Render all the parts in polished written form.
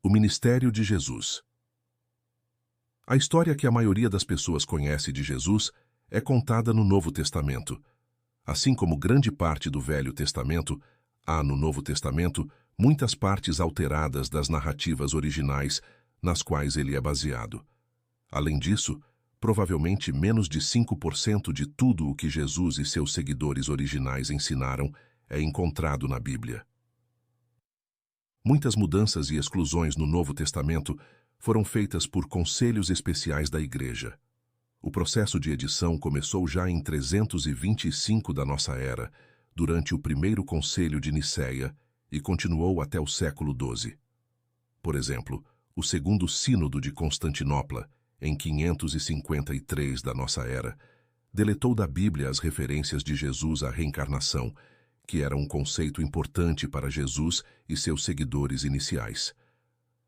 O ministério de Jesus. A história que a maioria das pessoas conhece de Jesus é contada no Novo Testamento. Assim como grande parte do Velho Testamento, há no Novo Testamento muitas partes alteradas das narrativas originais nas quais ele é baseado. Além disso, provavelmente menos de 5% de tudo o que Jesus e seus seguidores originais ensinaram é encontrado na Bíblia. Muitas mudanças e exclusões no Novo Testamento foram feitas por conselhos especiais da Igreja. O processo de edição começou já em 325 da nossa era, durante o primeiro concílio de Nicéia, e continuou até o século XII. Por exemplo, o segundo sínodo de Constantinopla, em 553 da nossa era, deletou da Bíblia as referências de Jesus à reencarnação, que era um conceito importante para Jesus e seus seguidores iniciais.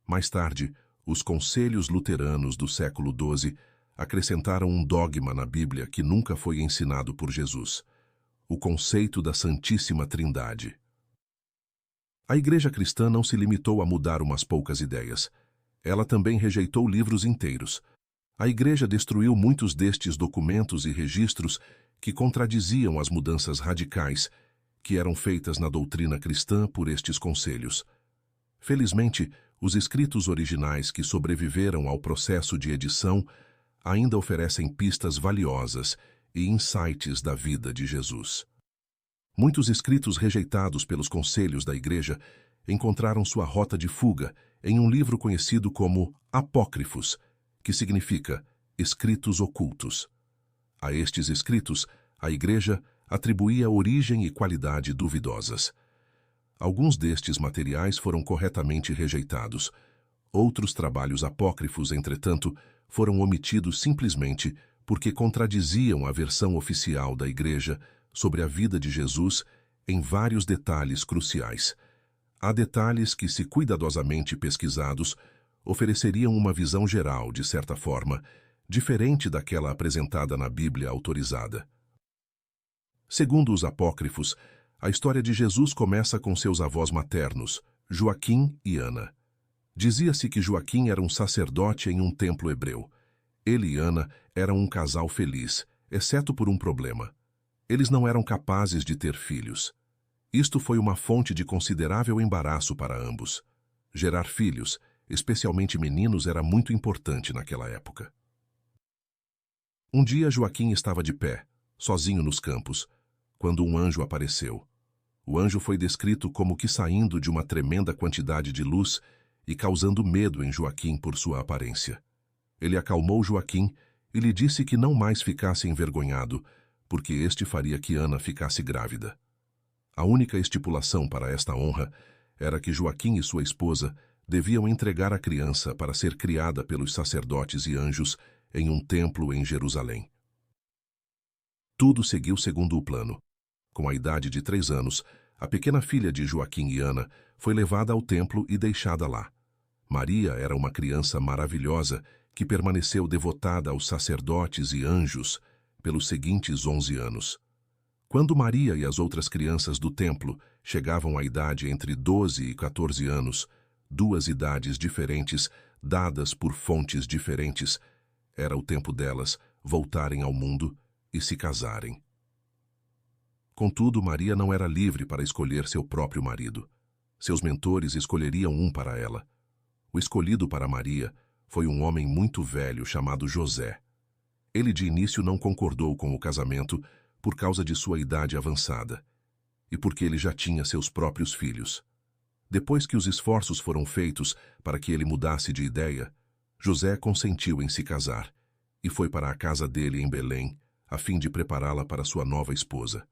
Mais tarde, os conselhos luteranos do século XII acrescentaram um dogma na Bíblia que nunca foi ensinado por Jesus: o conceito da Santíssima Trindade. A Igreja cristã não se limitou a mudar umas poucas ideias. Ela também rejeitou livros inteiros. A Igreja destruiu muitos destes documentos e registros que contradiziam as mudanças radicais que eram feitas na doutrina cristã por estes conselhos. Felizmente, os escritos originais que sobreviveram ao processo de edição ainda oferecem pistas valiosas e insights da vida de Jesus. Muitos escritos rejeitados pelos conselhos da Igreja encontraram sua rota de fuga em um livro conhecido como Apócrifos, que significa escritos ocultos. A estes escritos, a Igreja atribuía origem e qualidade duvidosas. Alguns destes materiais foram corretamente rejeitados. Outros trabalhos apócrifos, entretanto, foram omitidos simplesmente porque contradiziam a versão oficial da Igreja sobre a vida de Jesus em vários detalhes cruciais. Há detalhes que, se cuidadosamente pesquisados, ofereceriam uma visão geral, de certa forma, diferente daquela apresentada na Bíblia autorizada. Segundo os apócrifos, a história de Jesus começa com seus avós maternos, Joaquim e Ana. Dizia-se que Joaquim era um sacerdote em um templo hebreu. Ele e Ana eram um casal feliz, exceto por um problema. Eles não eram capazes de ter filhos. Isto foi uma fonte de considerável embaraço para ambos. Gerar filhos, especialmente meninos, era muito importante naquela época. Um dia Joaquim estava de pé, sozinho nos campos, quando um anjo apareceu. O anjo foi descrito como que saindo de uma tremenda quantidade de luz e causando medo em Joaquim por sua aparência. Ele acalmou Joaquim e lhe disse que não mais ficasse envergonhado, porque este faria que Ana ficasse grávida. A única estipulação para esta honra era que Joaquim e sua esposa deviam entregar a criança para ser criada pelos sacerdotes e anjos em um templo em Jerusalém. Tudo seguiu segundo o plano. Com a idade de 3 anos, a pequena filha de Joaquim e Ana foi levada ao templo e deixada lá. Maria era uma criança maravilhosa que permaneceu devotada aos sacerdotes e anjos pelos seguintes 11 anos. Quando Maria e as outras crianças do templo chegavam à idade entre 12 e 14 anos, 2 idades diferentes, dadas por fontes diferentes, era o tempo delas voltarem ao mundo e se casarem. Contudo, Maria não era livre para escolher seu próprio marido. Seus mentores escolheriam um para ela. O escolhido para Maria foi um homem muito velho chamado José. Ele de início não concordou com o casamento por causa de sua idade avançada e porque ele já tinha seus próprios filhos. Depois que os esforços foram feitos para que ele mudasse de ideia, José consentiu em se casar e foi para a casa dele em Belém, a fim de prepará-la para sua nova esposa.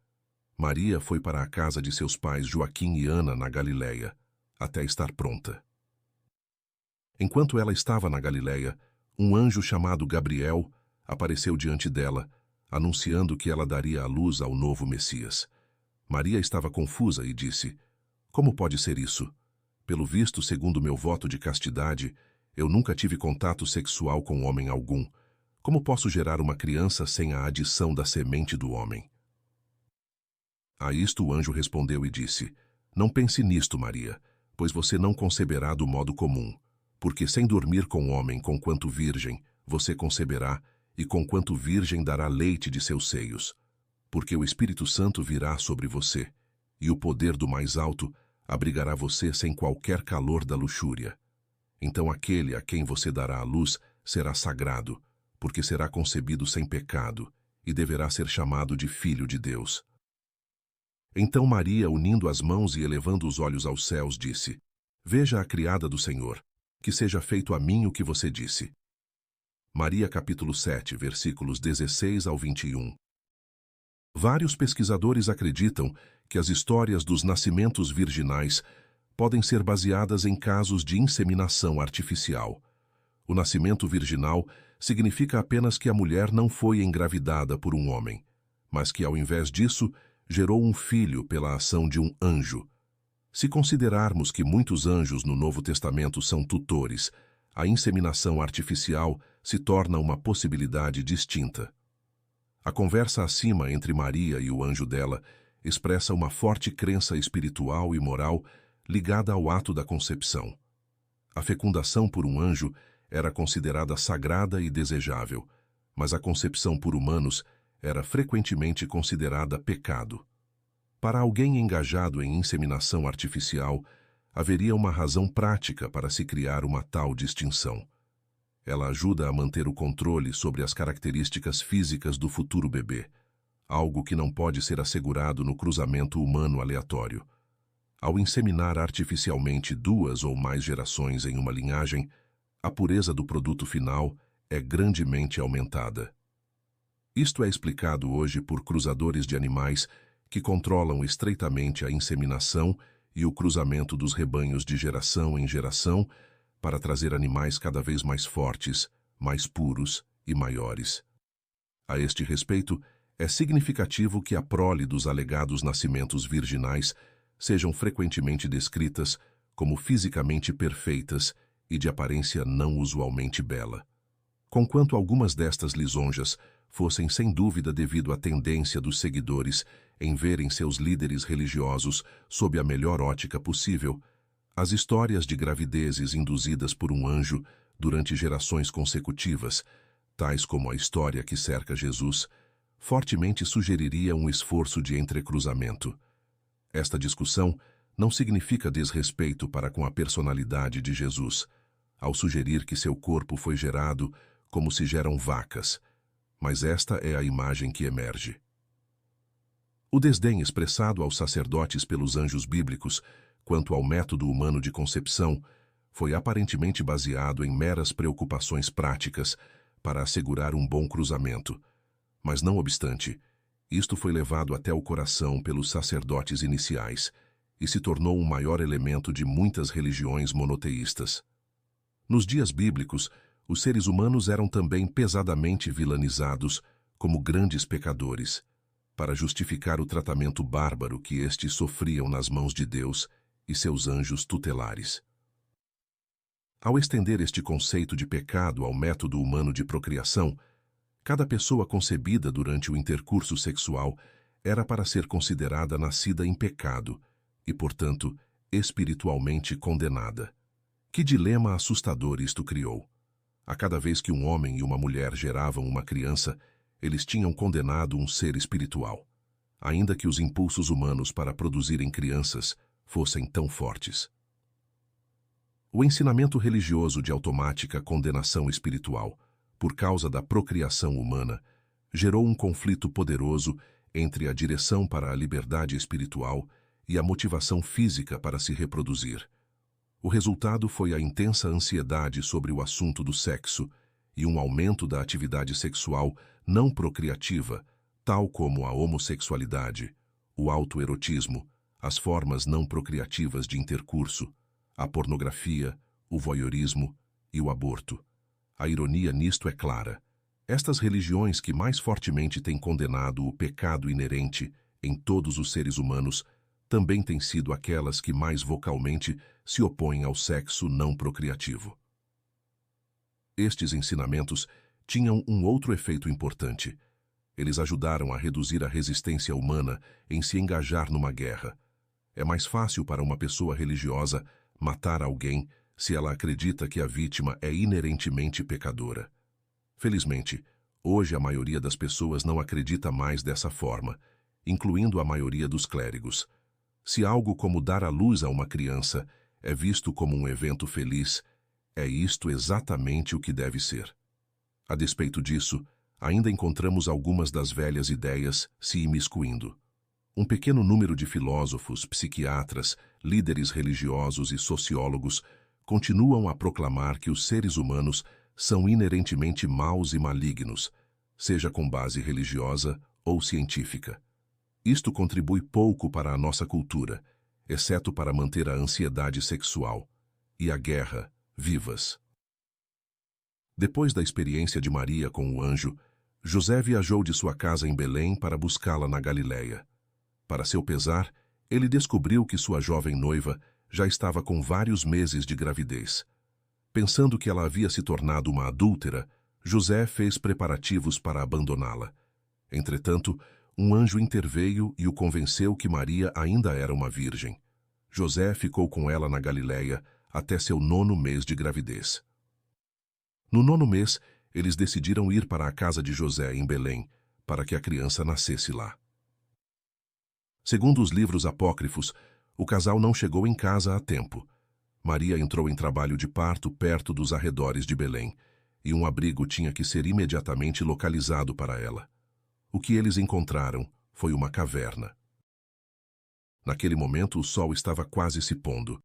Maria foi para a casa de seus pais Joaquim e Ana na Galileia, até estar pronta. Enquanto ela estava na Galileia, um anjo chamado Gabriel apareceu diante dela, anunciando que ela daria à luz ao novo Messias. Maria estava confusa e disse: "Como pode ser isso? Pelo visto, segundo meu voto de castidade, eu nunca tive contato sexual com homem algum. Como posso gerar uma criança sem a adição da semente do homem?" A isto o anjo respondeu e disse: "Não pense nisto, Maria, pois você não conceberá do modo comum. Porque sem dormir com homem conquanto virgem, você conceberá, e conquanto virgem dará leite de seus seios. Porque o Espírito Santo virá sobre você, e o poder do mais alto abrigará você sem qualquer calor da luxúria. Então aquele a quem você dará a luz será sagrado, porque será concebido sem pecado, e deverá ser chamado de Filho de Deus. Então Maria, unindo as mãos e elevando os olhos aos céus, disse: Veja a criada do Senhor, que seja feito a mim o que você disse. Maria capítulo 7, versículos 16 ao 21. Vários pesquisadores acreditam que as histórias dos nascimentos virginais podem ser baseadas em casos de inseminação artificial. O nascimento virginal significa apenas que a mulher não foi engravidada por um homem, mas que, ao invés disso, gerou um filho pela ação de um anjo. Se considerarmos que muitos anjos no Novo Testamento são tutores, a inseminação artificial se torna uma possibilidade distinta. A conversa acima entre Maria e o anjo dela expressa uma forte crença espiritual e moral ligada ao ato da concepção. A fecundação por um anjo era considerada sagrada e desejável, mas a concepção por humanos era frequentemente considerada pecado. Para alguém engajado em inseminação artificial, haveria uma razão prática para se criar uma tal distinção. Ela ajuda a manter o controle sobre as características físicas do futuro bebê, algo que não pode ser assegurado no cruzamento humano aleatório. Ao inseminar artificialmente 2 ou mais gerações em uma linhagem, a pureza do produto final é grandemente aumentada. Isto é explicado hoje por cruzadores de animais que controlam estreitamente a inseminação e o cruzamento dos rebanhos de geração em geração para trazer animais cada vez mais fortes, mais puros e maiores. A este respeito, é significativo que a prole dos alegados nascimentos virginais sejam frequentemente descritas como fisicamente perfeitas e de aparência não usualmente bela. Conquanto algumas destas lisonjas fossem sem dúvida devido à tendência dos seguidores em verem seus líderes religiosos sob a melhor ótica possível, as histórias de gravidezes induzidas por um anjo durante gerações consecutivas, tais como a história que cerca Jesus, fortemente sugeriria um esforço de entrecruzamento. Esta discussão não significa desrespeito para com a personalidade de Jesus, ao sugerir que seu corpo foi gerado como se geram vacas, mas esta é a imagem que emerge. O desdém expressado aos sacerdotes pelos anjos bíblicos quanto ao método humano de concepção foi aparentemente baseado em meras preocupações práticas para assegurar um bom cruzamento, mas não obstante, isto foi levado até o coração pelos sacerdotes iniciais e se tornou um maior elemento de muitas religiões monoteístas. Nos dias bíblicos, os seres humanos eram também pesadamente vilanizados como grandes pecadores, para justificar o tratamento bárbaro que estes sofriam nas mãos de Deus e seus anjos tutelares. Ao estender este conceito de pecado ao método humano de procriação, cada pessoa concebida durante o intercurso sexual era para ser considerada nascida em pecado e, portanto, espiritualmente condenada. Que dilema assustador isto criou! A cada vez que um homem e uma mulher geravam uma criança, eles tinham condenado um ser espiritual, ainda que os impulsos humanos para produzirem crianças fossem tão fortes. O ensinamento religioso de automática condenação espiritual, por causa da procriação humana, gerou um conflito poderoso entre a direção para a liberdade espiritual e a motivação física para se reproduzir. O resultado foi a intensa ansiedade sobre o assunto do sexo e um aumento da atividade sexual não procriativa, tal como a homossexualidade, o autoerotismo, as formas não procriativas de intercurso, a pornografia, o voyeurismo e o aborto. A ironia nisto é clara. Estas religiões que mais fortemente têm condenado o pecado inerente em todos os seres humanos também têm sido aquelas que mais vocalmente se opõem ao sexo não procriativo. Estes ensinamentos tinham um outro efeito importante. Eles ajudaram a reduzir a resistência humana em se engajar numa guerra. É mais fácil para uma pessoa religiosa matar alguém se ela acredita que a vítima é inerentemente pecadora. Felizmente, hoje a maioria das pessoas não acredita mais dessa forma, incluindo a maioria dos clérigos. Se algo como dar à luz a uma criança é visto como um evento feliz, é isto exatamente o que deve ser. A despeito disso, ainda encontramos algumas das velhas ideias se imiscuindo. Um pequeno número de filósofos, psiquiatras, líderes religiosos e sociólogos continuam a proclamar que os seres humanos são inerentemente maus e malignos, seja com base religiosa ou científica. Isto contribui pouco para a nossa cultura, exceto para manter a ansiedade sexual e a guerra vivas. Depois da experiência de Maria com o anjo, José viajou de sua casa em Belém para buscá-la na Galiléia. Para seu pesar, ele descobriu que sua jovem noiva já estava com vários meses de gravidez. Pensando que ela havia se tornado uma adúltera, José fez preparativos para abandoná-la. Entretanto, um anjo interveio e o convenceu que Maria ainda era uma virgem. José ficou com ela na Galiléia até seu 9º mês de gravidez. No 9º mês, eles decidiram ir para a casa de José em Belém, para que a criança nascesse lá. Segundo os livros apócrifos, o casal não chegou em casa a tempo. Maria entrou em trabalho de parto perto dos arredores de Belém, e um abrigo tinha que ser imediatamente localizado para ela. O que eles encontraram foi uma caverna. Naquele momento o sol estava quase se pondo,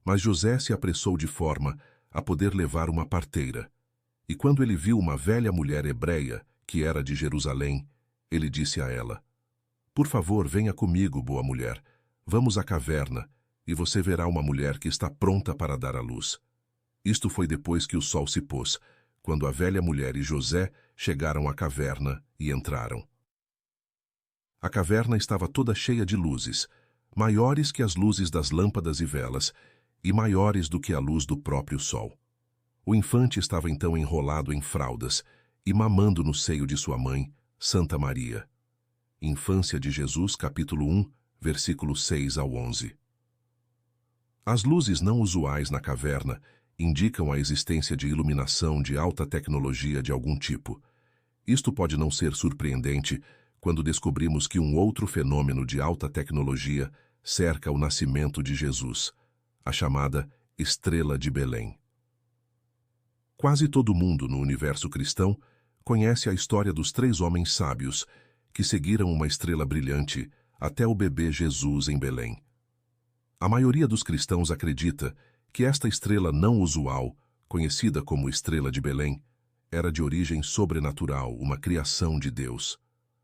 mas José se apressou de forma a poder levar uma parteira. E quando ele viu uma velha mulher hebreia, que era de Jerusalém, ele disse a ela: "Por favor, venha comigo, boa mulher. Vamos à caverna, e você verá uma mulher que está pronta para dar à luz." Isto foi depois que o sol se pôs, quando a velha mulher e José chegaram à caverna e entraram. A caverna estava toda cheia de luzes, maiores que as luzes das lâmpadas e velas, e maiores do que a luz do próprio sol. O infante estava então enrolado em fraldas e mamando no seio de sua mãe, Santa Maria. Infância de Jesus, capítulo 1, versículos 6 ao 11. As luzes não usuais na caverna indicam a existência de iluminação de alta tecnologia de algum tipo. Isto pode não ser surpreendente quando descobrimos que um outro fenômeno de alta tecnologia cerca o nascimento de Jesus, a chamada Estrela de Belém. Quase todo mundo no universo cristão conhece a história dos 3 homens sábios que seguiram uma estrela brilhante até o bebê Jesus em Belém. A maioria dos cristãos acredita que esta estrela não usual, conhecida como Estrela de Belém, era de origem sobrenatural, uma criação de Deus.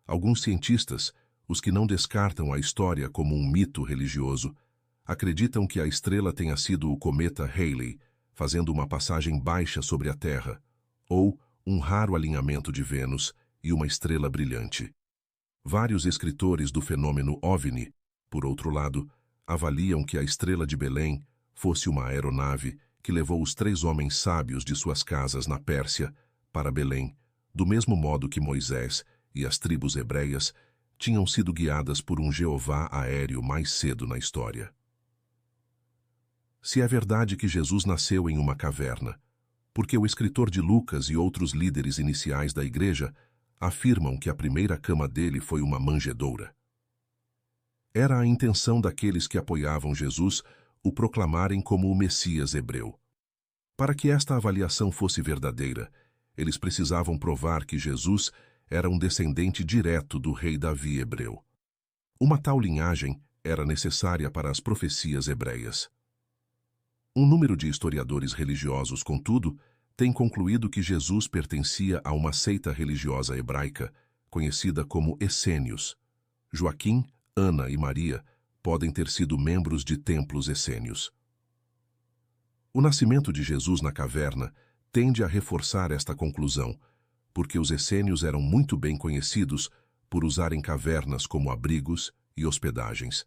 Alguns cientistas, os que não descartam a história como um mito religioso, acreditam que a estrela tenha sido o cometa Halley, fazendo uma passagem baixa sobre a Terra, ou um raro alinhamento de Vênus e uma estrela brilhante. Vários escritores do fenômeno OVNI, por outro lado, avaliam que a Estrela de Belém fosse uma aeronave que levou os 3 homens sábios de suas casas na Pérsia para Belém, do mesmo modo que Moisés e as tribos hebreias tinham sido guiadas por um Jeová aéreo mais cedo na história. Se é verdade que Jesus nasceu em uma caverna, porque o escritor de Lucas e outros líderes iniciais da igreja afirmam que a primeira cama dele foi uma manjedoura. Era a intenção daqueles que apoiavam Jesus o proclamarem como o Messias hebreu. Para que esta avaliação fosse verdadeira, eles precisavam provar que Jesus era um descendente direto do rei Davi hebreu. Uma tal linhagem era necessária para as profecias hebreias. Um número de historiadores religiosos, contudo, tem concluído que Jesus pertencia a uma seita religiosa hebraica, conhecida como essênios. Joaquim, Ana e Maria podem ter sido membros de templos essênios. O nascimento de Jesus na caverna tende a reforçar esta conclusão, porque os essênios eram muito bem conhecidos por usarem cavernas como abrigos e hospedagens.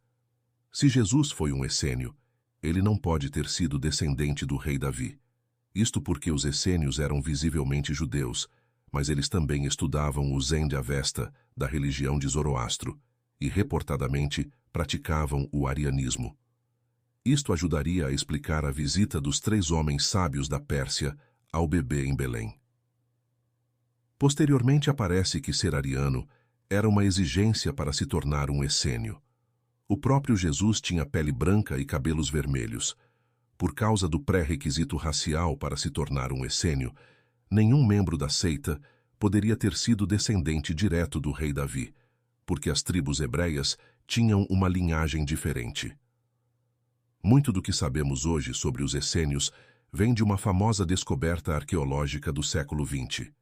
Se Jesus foi um essênio, ele não pode ter sido descendente do rei Davi. Isto porque os essênios eram visivelmente judeus, mas eles também estudavam o Zen de Avesta, da religião de Zoroastro, e reportadamente praticavam o arianismo. Isto ajudaria a explicar a visita dos 3 homens sábios da Pérsia ao bebê em Belém. Posteriormente aparece que ser ariano era uma exigência para se tornar um essênio. O próprio Jesus tinha pele branca e cabelos vermelhos. Por causa do pré-requisito racial para se tornar um essênio, nenhum membro da seita poderia ter sido descendente direto do rei Davi, porque as tribos hebreias tinham uma linhagem diferente. Muito do que sabemos hoje sobre os essênios vem de uma famosa descoberta arqueológica do século XX,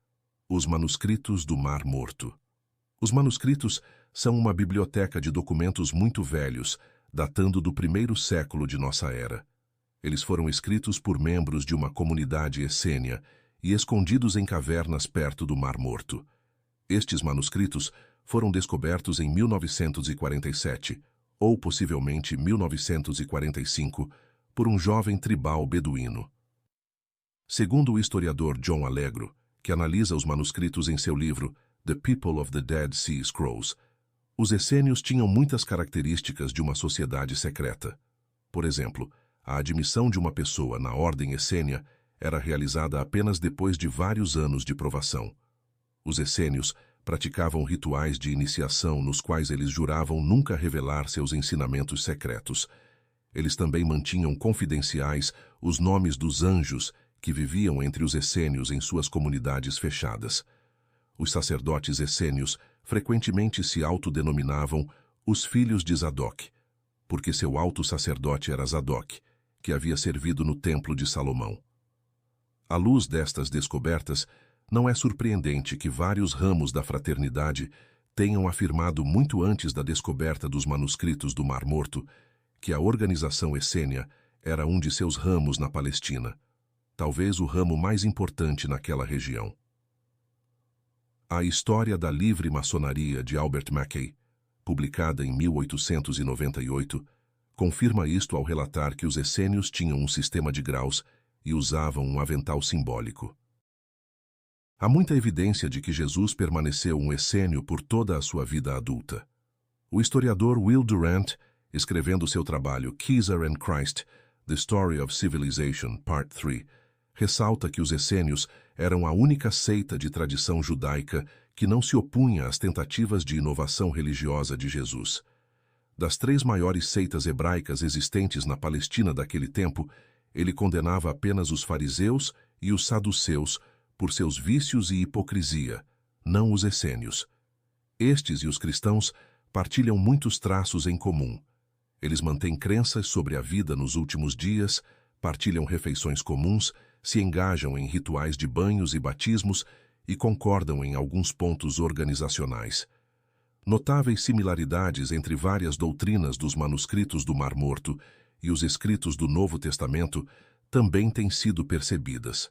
os manuscritos do Mar Morto. Os manuscritos são uma biblioteca de documentos muito velhos, datando do 1º século de nossa era. Eles foram escritos por membros de uma comunidade essênia e escondidos em cavernas perto do Mar Morto. Estes manuscritos foram descobertos em 1947, ou possivelmente 1945, por um jovem tribal beduíno. Segundo o historiador John Allegro, que analisa os manuscritos em seu livro The People of the Dead Sea Scrolls, os essênios tinham muitas características de uma sociedade secreta. Por exemplo, a admissão de uma pessoa na ordem essênia era realizada apenas depois de vários anos de provação. Os essênios praticavam rituais de iniciação nos quais eles juravam nunca revelar seus ensinamentos secretos. Eles também mantinham confidenciais os nomes dos anjos que viviam entre os essênios em suas comunidades fechadas. Os sacerdotes essênios frequentemente se autodenominavam os filhos de Zadok, porque seu alto sacerdote era Zadok, que havia servido no templo de Salomão. À luz destas descobertas, não é surpreendente que vários ramos da fraternidade tenham afirmado muito antes da descoberta dos manuscritos do Mar Morto que a organização essênia era um de seus ramos na Palestina, talvez o ramo mais importante naquela região. A História da Livre Maçonaria de Albert Mackay, publicada em 1898, confirma isto ao relatar que os essênios tinham um sistema de graus e usavam um avental simbólico. Há muita evidência de que Jesus permaneceu um essênio por toda a sua vida adulta. O historiador Will Durant, escrevendo seu trabalho Caesar and Christ, The Story of Civilization, Part 3, ressalta que os essênios eram a única seita de tradição judaica que não se opunha às tentativas de inovação religiosa de Jesus. Das 3 maiores seitas hebraicas existentes na Palestina daquele tempo, ele condenava apenas os fariseus e os saduceus por seus vícios e hipocrisia, não os essênios. Estes e os cristãos partilham muitos traços em comum. Eles mantêm crenças sobre a vida nos últimos dias, partilham refeições comuns, se engajam em rituais de banhos e batismos e concordam em alguns pontos organizacionais. Notáveis similaridades entre várias doutrinas dos manuscritos do Mar Morto e os escritos do Novo Testamento também têm sido percebidas.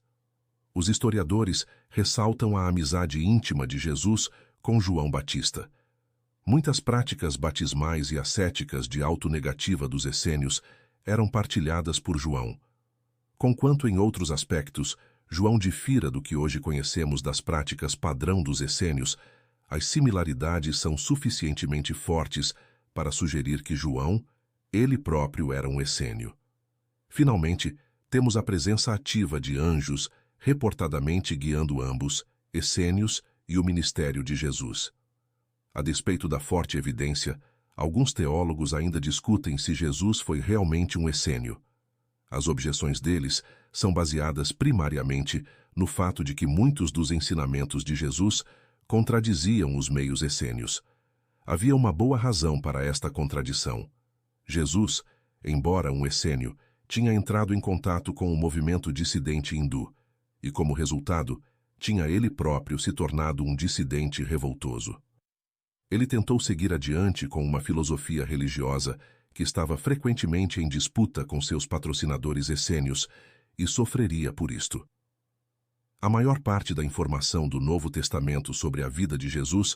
Os historiadores ressaltam a amizade íntima de Jesus com João Batista. Muitas práticas batismais e ascéticas de autonegativa dos essênios eram partilhadas por João. Conquanto em outros aspectos, João difira do que hoje conhecemos das práticas padrão dos essênios, as similaridades são suficientemente fortes para sugerir que João, ele próprio, era um essênio. Finalmente, temos a presença ativa de anjos, reportadamente guiando ambos, essênios e o ministério de Jesus. A despeito da forte evidência, alguns teólogos ainda discutem se Jesus foi realmente um essênio. As objeções deles são baseadas primariamente no fato de que muitos dos ensinamentos de Jesus contradiziam os meios essênios. Havia uma boa razão para esta contradição. Jesus, embora um essênio, tinha entrado em contato com o movimento dissidente hindu e, como resultado, tinha ele próprio se tornado um dissidente revoltoso. Ele tentou seguir adiante com uma filosofia religiosa que estava frequentemente em disputa com seus patrocinadores essênios e sofreria por isto. A maior parte da informação do Novo Testamento sobre a vida de Jesus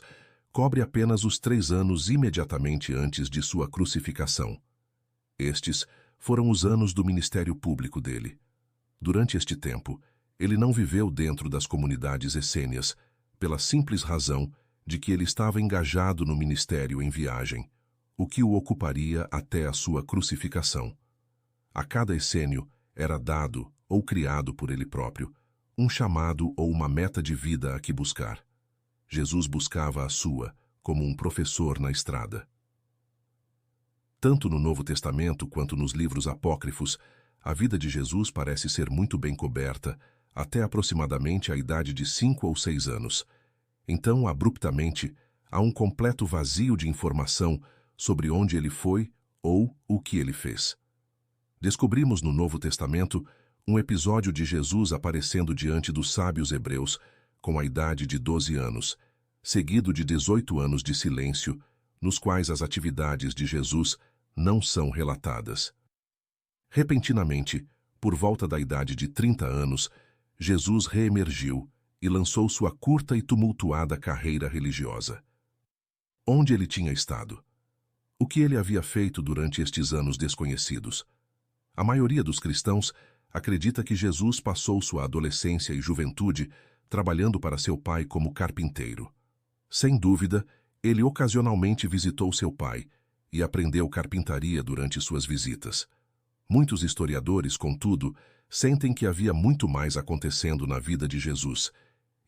cobre apenas os 3 anos imediatamente antes de sua crucificação. Estes foram os anos do ministério público dele. Durante este tempo, ele não viveu dentro das comunidades essênias, pela simples razão de que ele estava engajado no ministério em viagem, o que o ocuparia até a sua crucificação. A cada essênio era dado, ou criado por ele próprio, um chamado ou uma meta de vida a que buscar. Jesus buscava a sua, como um professor na estrada. Tanto no Novo Testamento quanto nos livros apócrifos, a vida de Jesus parece ser muito bem coberta, até aproximadamente a idade de 5 ou 6 anos. Então, abruptamente, há um completo vazio de informação sobre onde ele foi ou o que ele fez. Descobrimos no Novo Testamento um episódio de Jesus aparecendo diante dos sábios hebreus com a idade de 12 anos, seguido de 18 anos de silêncio, nos quais as atividades de Jesus não são relatadas. Repentinamente, por volta da idade de 30 anos, Jesus reemergiu e lançou sua curta e tumultuada carreira religiosa. Onde ele tinha estado? O que ele havia feito durante estes anos desconhecidos? A maioria dos cristãos acredita que Jesus passou sua adolescência e juventude trabalhando para seu pai como carpinteiro. Sem dúvida, ele ocasionalmente visitou seu pai e aprendeu carpintaria durante suas visitas. Muitos historiadores, contudo, sentem que havia muito mais acontecendo na vida de Jesus,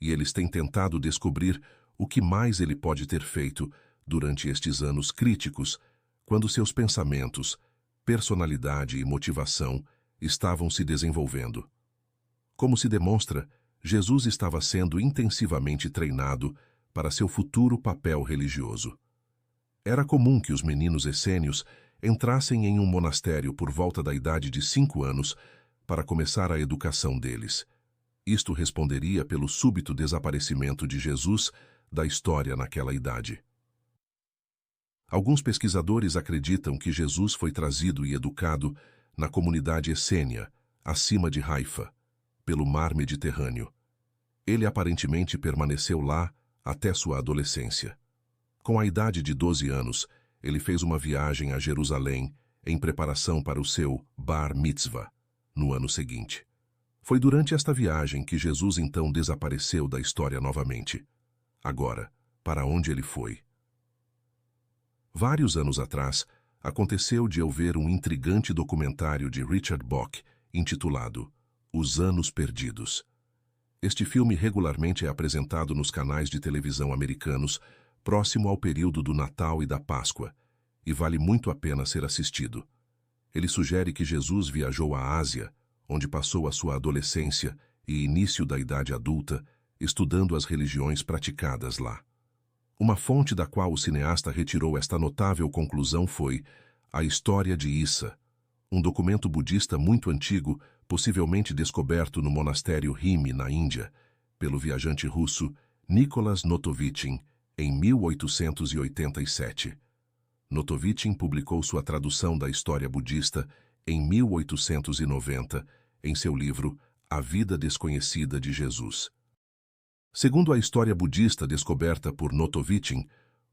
e eles têm tentado descobrir o que mais ele pode ter feito durante estes anos críticos, quando seus pensamentos, personalidade e motivação estavam se desenvolvendo. Como se demonstra, Jesus estava sendo intensivamente treinado para seu futuro papel religioso. Era comum que os meninos essênios entrassem em um monastério por volta da idade de 5 anos para começar a educação deles. Isto responderia pelo súbito desaparecimento de Jesus da história naquela idade. Alguns pesquisadores acreditam que Jesus foi trazido e educado na comunidade essênia, acima de Haifa, pelo mar Mediterrâneo. Ele aparentemente permaneceu lá até sua adolescência. Com a idade de 12 anos, ele fez uma viagem a Jerusalém em preparação para o seu Bar Mitzvah, no ano seguinte. Foi durante esta viagem que Jesus então desapareceu da história novamente. Agora, para onde ele foi? Vários anos atrás, aconteceu de eu ver um intrigante documentário de Richard Bock, intitulado Os Anos Perdidos. Este filme regularmente é apresentado nos canais de televisão americanos, próximo ao período do Natal e da Páscoa, e vale muito a pena ser assistido. Ele sugere que Jesus viajou à Ásia, onde passou a sua adolescência e início da idade adulta, estudando as religiões praticadas lá. Uma fonte da qual o cineasta retirou esta notável conclusão foi A História de Issa, um documento budista muito antigo, possivelmente descoberto no monastério Rimi, na Índia, pelo viajante russo Nicholas Notovitchin, em 1887. Notovitchin publicou sua tradução da história budista em 1890, em seu livro A Vida Desconhecida de Jesus. Segundo a história budista descoberta por Notovitchin,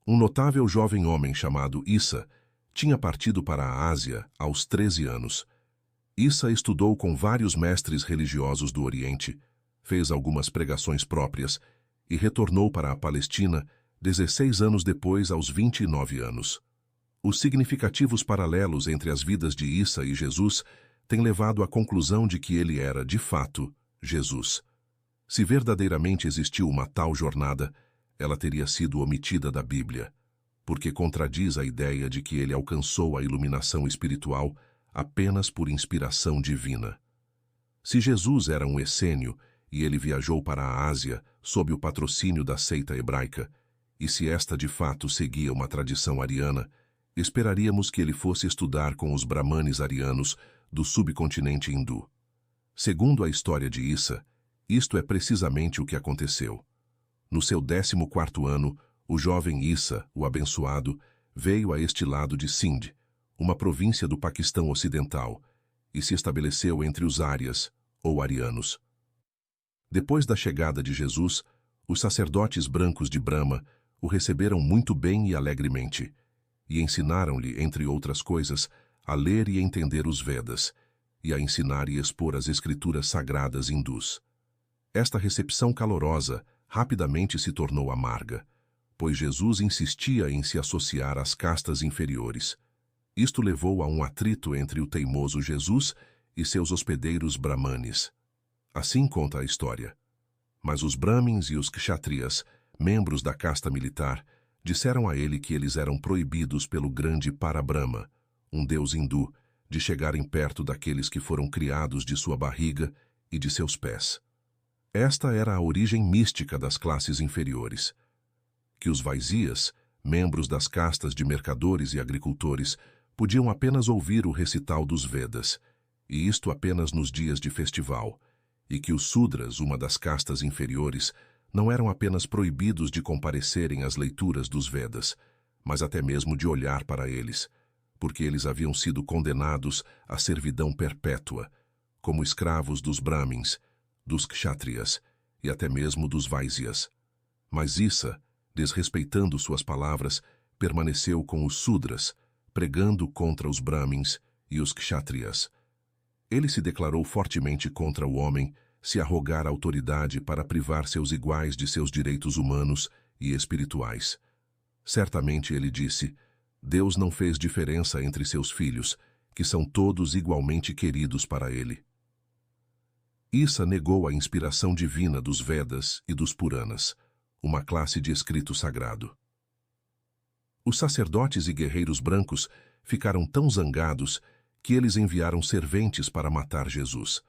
um notável jovem homem chamado Issa tinha partido para a Ásia aos 13 anos. Issa estudou com vários mestres religiosos do Oriente, fez algumas pregações próprias e retornou para a Palestina 16 anos depois, aos 29 anos. Os significativos paralelos entre as vidas de Issa e Jesus têm levado à conclusão de que ele era, de fato, Jesus. Se verdadeiramente existiu uma tal jornada, ela teria sido omitida da Bíblia, porque contradiz a ideia de que ele alcançou a iluminação espiritual apenas por inspiração divina. Se Jesus era um essênio e ele viajou para a Ásia sob o patrocínio da seita hebraica, e se esta de fato seguia uma tradição ariana, esperaríamos que ele fosse estudar com os brahmanes arianos do subcontinente hindu. Segundo a história de Issa, isto é precisamente o que aconteceu. No seu 14º ano, o jovem Issa, o abençoado, veio a este lado de Sindh, uma província do Paquistão Ocidental, e se estabeleceu entre os árias, ou arianos. Depois da chegada de Jesus, os sacerdotes brancos de Brahma o receberam muito bem e alegremente, e ensinaram-lhe, entre outras coisas, a ler e entender os Vedas, e a ensinar e expor as escrituras sagradas hindus. Esta recepção calorosa rapidamente se tornou amarga, pois Jesus insistia em se associar às castas inferiores. Isto levou a um atrito entre o teimoso Jesus e seus hospedeiros brahmanes. Assim conta a história. Mas os brahmins e os kshatriyas, membros da casta militar, disseram a ele que eles eram proibidos pelo grande Parabrahma, um deus hindu, de chegarem perto daqueles que foram criados de sua barriga e de seus pés. Esta era a origem mística das classes inferiores. Que os vaisyas, membros das castas de mercadores e agricultores, podiam apenas ouvir o recital dos Vedas, e isto apenas nos dias de festival, e que os Sudras, uma das castas inferiores, não eram apenas proibidos de comparecerem às leituras dos Vedas, mas até mesmo de olhar para eles, porque eles haviam sido condenados à servidão perpétua, como escravos dos Brahmins, dos Kshatriyas e até mesmo dos Vaisyas. Mas Issa, desrespeitando suas palavras, permaneceu com os Sudras, pregando contra os Brahmins e os Kshatriyas. Ele se declarou fortemente contra o homem se arrogar autoridade para privar seus iguais de seus direitos humanos e espirituais. Certamente ele disse: Deus não fez diferença entre seus filhos, que são todos igualmente queridos para ele. Issa negou a inspiração divina dos Vedas e dos Puranas, uma classe de escrito sagrado. Os sacerdotes e guerreiros brancos ficaram tão zangados que eles enviaram serventes para matar Jesus.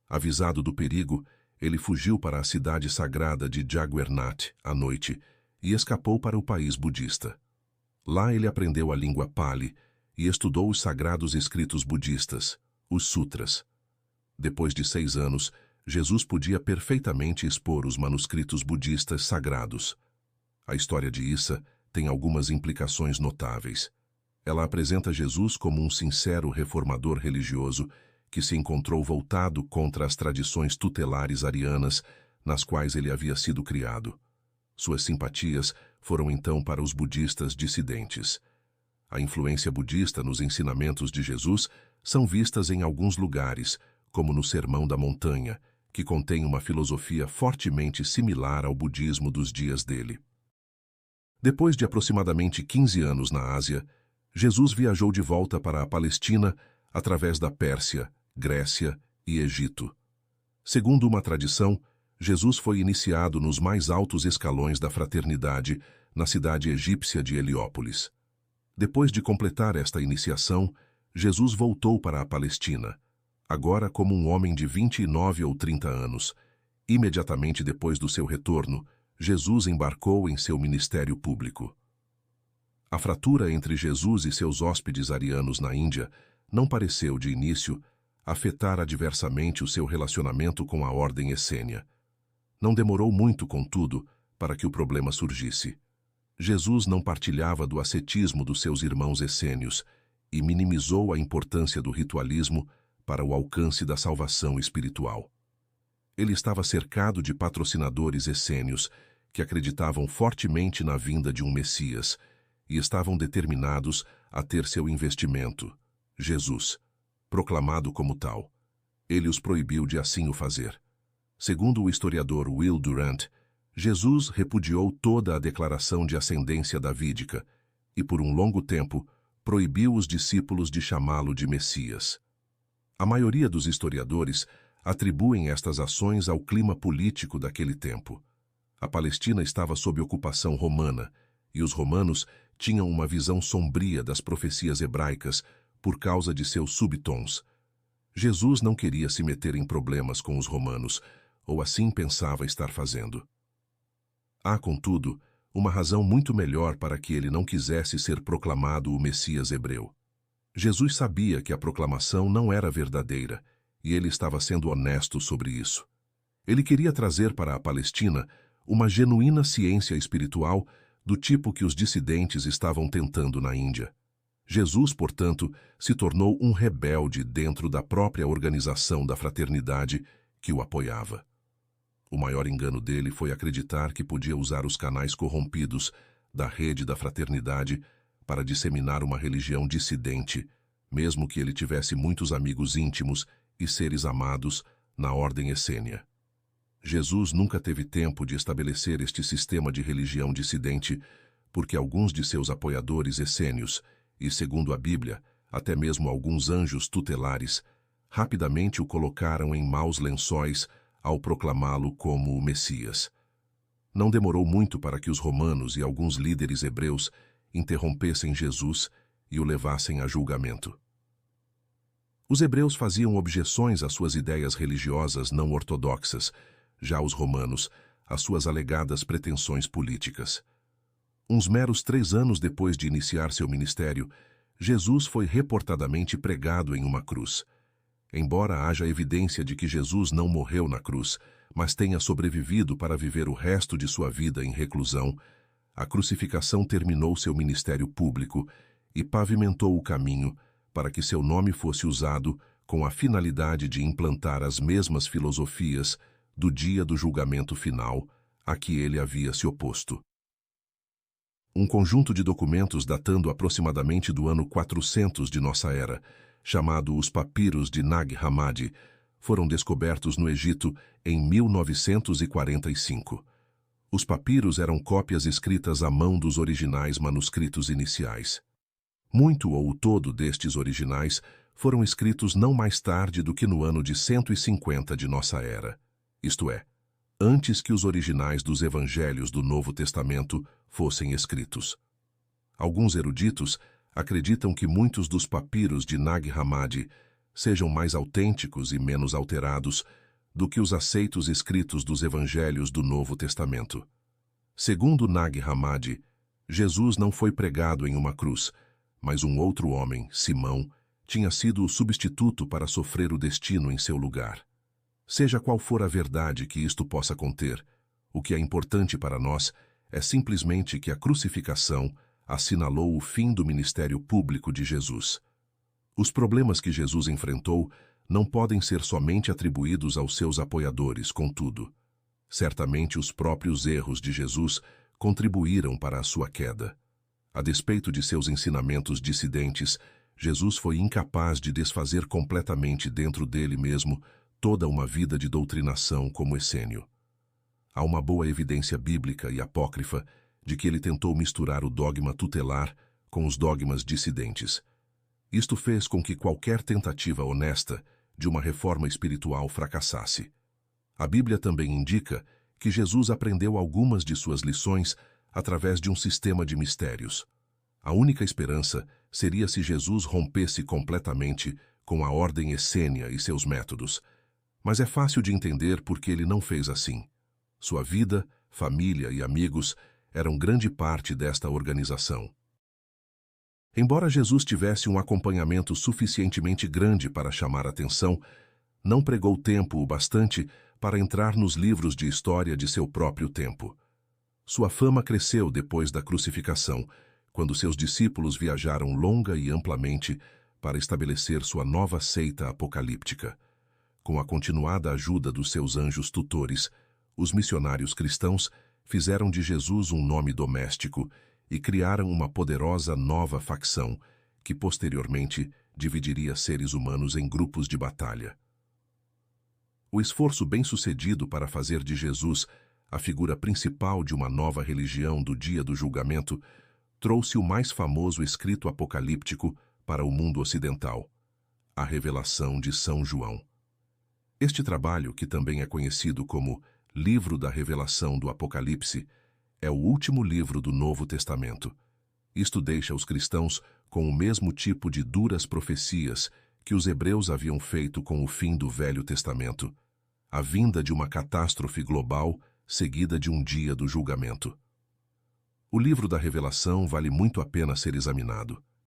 Avisado do perigo, ele fugiu para a cidade sagrada de Jaguarnath à noite e escapou para o país budista. Lá ele aprendeu a língua Pali e estudou os sagrados escritos budistas, os sutras. Depois de 6 anos, Jesus podia perfeitamente expor os manuscritos budistas sagrados. A história de Issa tem algumas implicações notáveis. Ela apresenta Jesus como um sincero reformador religioso que se encontrou voltado contra as tradições tutelares arianas nas quais ele havia sido criado. Suas simpatias foram então para os budistas dissidentes. A influência budista nos ensinamentos de Jesus são vistas em alguns lugares, como no Sermão da Montanha, que contém uma filosofia fortemente similar ao budismo dos dias dele. Depois de aproximadamente 15 anos na Ásia, Jesus viajou de volta para a Palestina através da Pérsia, Grécia e Egito. Segundo uma tradição, Jesus foi iniciado nos mais altos escalões da fraternidade na cidade egípcia de Heliópolis. Depois de completar esta iniciação, Jesus voltou para a Palestina, agora como um homem de 29 ou 30 anos. Imediatamente depois do seu retorno, Jesus embarcou em seu ministério público. A fratura entre Jesus e seus hóspedes arianos na Índia não pareceu, de início, afetar adversamente o seu relacionamento com a ordem essênia. Não demorou muito, contudo, para que o problema surgisse. Jesus não partilhava do ascetismo dos seus irmãos essênios e minimizou a importância do ritualismo para o alcance da salvação espiritual. Ele estava cercado de patrocinadores essênios que acreditavam fortemente na vinda de um Messias e estavam determinados a ter seu investimento, Jesus, proclamado como tal. Ele os proibiu de assim o fazer. Segundo o historiador Will Durant, Jesus repudiou toda a declaração de ascendência davídica e, por um longo tempo, proibiu os discípulos de chamá-lo de Messias. A maioria dos historiadores atribuem estas ações ao clima político daquele tempo. A Palestina estava sob ocupação romana e os romanos tinham uma visão sombria das profecias hebraicas por causa de seus subtons. Jesus não queria se meter em problemas com os romanos, ou assim pensava estar fazendo. Há, contudo, uma razão muito melhor para que ele não quisesse ser proclamado o Messias hebreu. Jesus sabia que a proclamação não era verdadeira, e ele estava sendo honesto sobre isso. Ele queria trazer para a Palestina uma genuína ciência espiritual do tipo que os dissidentes estavam tentando na Índia. Jesus, portanto, se tornou um rebelde dentro da própria organização da fraternidade que o apoiava. O maior engano dele foi acreditar que podia usar os canais corrompidos da rede da fraternidade para disseminar uma religião dissidente, mesmo que ele tivesse muitos amigos íntimos e seres amados na ordem essênia. Jesus nunca teve tempo de estabelecer este sistema de religião dissidente porque alguns de seus apoiadores essênios, e, segundo a Bíblia, até mesmo alguns anjos tutelares, rapidamente o colocaram em maus lençóis ao proclamá-lo como o Messias. Não demorou muito para que os romanos e alguns líderes hebreus interrompessem Jesus e o levassem a julgamento. Os hebreus faziam objeções às suas ideias religiosas não ortodoxas, já os romanos, às suas alegadas pretensões políticas. Uns meros 3 anos depois de iniciar seu ministério, Jesus foi reportadamente pregado em uma cruz. Embora haja evidência de que Jesus não morreu na cruz, mas tenha sobrevivido para viver o resto de sua vida em reclusão, a crucificação terminou seu ministério público e pavimentou o caminho para que seu nome fosse usado com a finalidade de implantar as mesmas filosofias do dia do julgamento final a que ele havia se oposto. Um conjunto de documentos datando aproximadamente do ano 400 de nossa era, chamado os Papiros de Nag Hammadi, foram descobertos no Egito em 1945. Os papiros eram cópias escritas à mão dos originais manuscritos iniciais. Muito ou o todo destes originais foram escritos não mais tarde do que no ano de 150 de nossa era, isto é, antes que os originais dos evangelhos do Novo Testamento fossem escritos. Alguns eruditos acreditam que muitos dos papiros de Nag Hammadi sejam mais autênticos e menos alterados do que os aceitos escritos dos evangelhos do Novo Testamento. Segundo Nag Hammadi, Jesus não foi pregado em uma cruz, mas um outro homem, Simão, tinha sido o substituto para sofrer o destino em seu lugar. Seja qual for a verdade que isto possa conter, o que é importante para nós é simplesmente que a crucificação assinalou o fim do ministério público de Jesus. Os problemas que Jesus enfrentou não podem ser somente atribuídos aos seus apoiadores, contudo. Certamente os próprios erros de Jesus contribuíram para a sua queda. A despeito de seus ensinamentos dissidentes, Jesus foi incapaz de desfazer completamente dentro dele mesmo toda uma vida de doutrinação como essênio. Há uma boa evidência bíblica e apócrifa de que ele tentou misturar o dogma tutelar com os dogmas dissidentes. Isto fez com que qualquer tentativa honesta de uma reforma espiritual fracassasse. A Bíblia também indica que Jesus aprendeu algumas de suas lições através de um sistema de mistérios. A única esperança seria se Jesus rompesse completamente com a ordem essênia e seus métodos. Mas é fácil de entender por que ele não fez assim. Sua vida, família e amigos eram grande parte desta organização. Embora Jesus tivesse um acompanhamento suficientemente grande para chamar atenção, não pregou tempo o bastante para entrar nos livros de história de seu próprio tempo. Sua fama cresceu depois da crucificação, quando seus discípulos viajaram longa e amplamente para estabelecer sua nova seita apocalíptica. Com a continuada ajuda dos seus anjos tutores, os missionários cristãos fizeram de Jesus um nome doméstico e criaram uma poderosa nova facção que posteriormente dividiria seres humanos em grupos de batalha. O esforço bem-sucedido para fazer de Jesus a figura principal de uma nova religião do dia do julgamento trouxe o mais famoso escrito apocalíptico para o mundo ocidental, a Revelação de São João. Este trabalho, que também é conhecido como Livro da Revelação do Apocalipse, é o último livro do Novo Testamento. Isto deixa os cristãos com o mesmo tipo de duras profecias que os hebreus haviam feito com o fim do Velho Testamento, a vinda de uma catástrofe global seguida de um dia do julgamento. O livro da Revelação vale muito a pena ser examinado.